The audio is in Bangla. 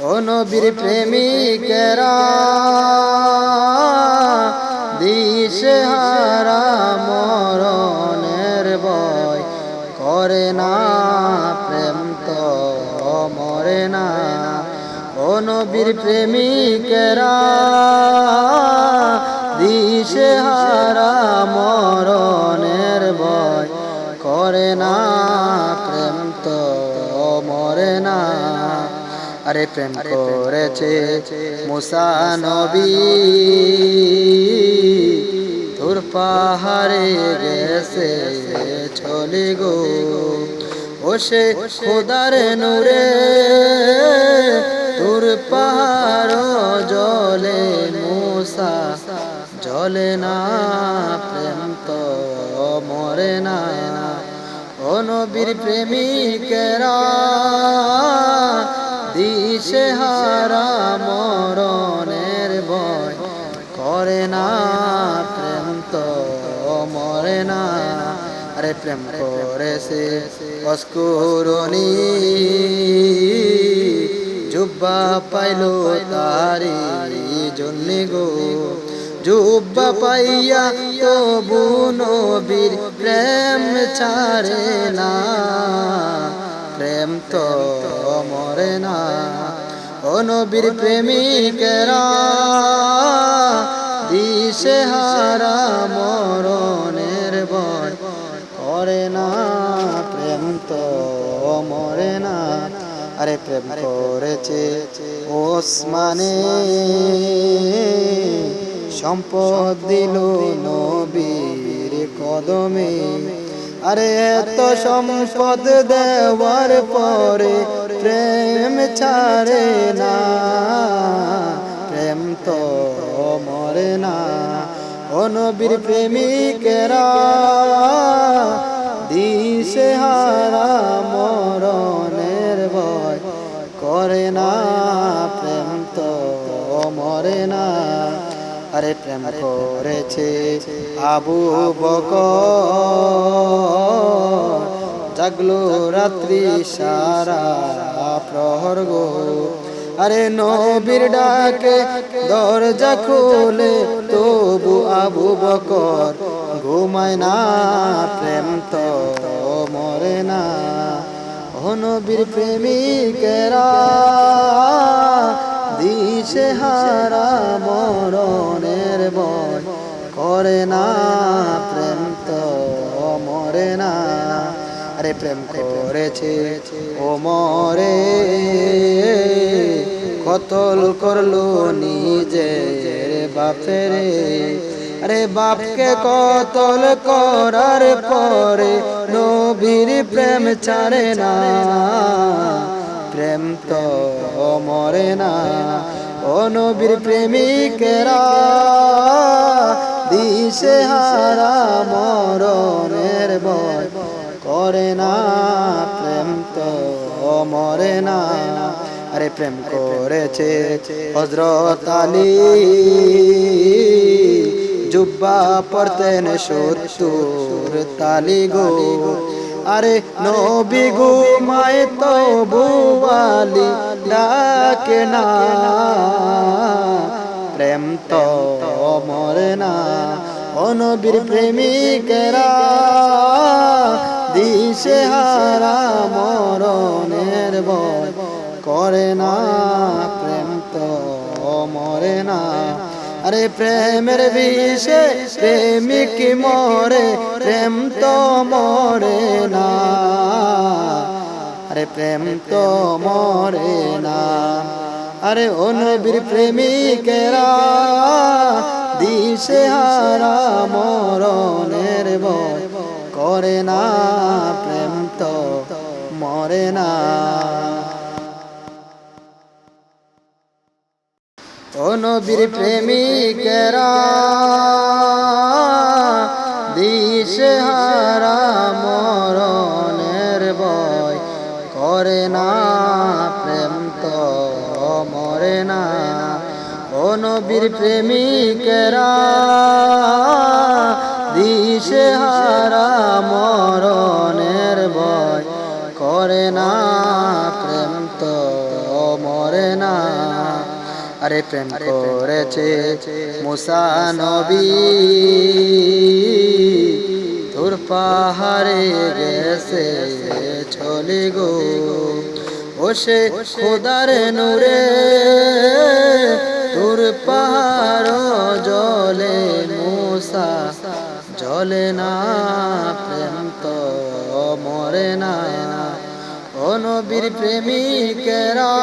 ও নবীর প্রেমিকেরা দিশেহারা মরণের ভয় করে না, প্রেম তো মরে না। ও নবীর প্রেমিকেরা দিশেহারা মরণের ভয় করে না, প্রেম তো মরে না। আরে প্রেম করেছে মুসা নবী, তুর পাহাড়ে গেছে চলে গো। ও সে খোদার নূরে তুর পাহাড় জলে, মুসা জলে না, প্রেম তো মরে না। ও নবীর প্রেমিকেরা দিশেহারা মরণের ভয় করে না, প্রেম তো মরে না। আরে প্রেম করেছে অস্কুরনি, জুব্বা পাইল তারি জন্যে গো। জুব্বা পাইয়া তবু নবীর প্রেম ছাড়ে না, প্রেম তো মরে না। ও নবীর প্রেমিকেরা দিশেহারা মরণের ভয় করে না, প্রেম তো মরে না। আরে প্রেম করেছে ওসমানে, সম্পদ দিল নবীর কদমে। আরে এত সম্পদ দেওয়ার পরে প্রেম ছাড়ে না, প্রেম তো মরে না। ও নবীর প্রেমিকেরা দিশেহারা মরণের ভয় করে না, প্রেম তো মরে না। আরে প্রেম করেছে আবু বকর, জাগলো রাত্রি সারা প্রহর গো। আরে নবীর ডাকে দরজা খুলে তবু আবু বকর ঘুমায় না, প্রেম তো মরে না। ও নবীর প্রেমিকেরা দিশেহারা মরণের ভয় করে না, প্রেম তো মরে না। আরে প্রেম করেছে ও মরে, কতল করলো নিজের বাপেরে। আরে বাপকে কতল করার পরে নবীর প্রেম ছাড়ে না, প্রেম তো মরে না। ও নবীর প্রেমিকেরা দিশেহারা মরণের ভয় করে না, প্রেম তো মরে না। আরে প্রেম করেছে হযরত আলী, জুব্বা পরতেন ৭০ তালি গো। আরে নবী ঘুমায় তবু আলী ডাকে না, প্রেম তো মরে না। ও নবীর প্রেমিকেরা দিশেহারা মরণের ভয় করে না, প্রেম তো মরে না। আরে প্রেমের বিষে প্রেমিক মরে, প্রেম তো মরে না। আরে প্রেম তো মরে না। আরে ও নবীর প্রেমিকেরা দিশেহারা মরণের ভয় করে না, প্রেম তো মরে না। ও নবীর প্রেমিকেরা দিশেহারা মরণের ভয় করে না, প্রেম তো মরে না। ও নবীর প্রেমিকেরা দিশেহারা মরণের ভয় করে না, প্রেম তো মরে মরে না। আরে প্রেম করেছে মুসা নবী, তোর পাহাড়ে গেছে চলে গো। ও সে খোদার নূরে তোর পাহাড় জলে মুসা জলে না, প্রেম তো মরে না। ও নবীর প্রেমিকেরা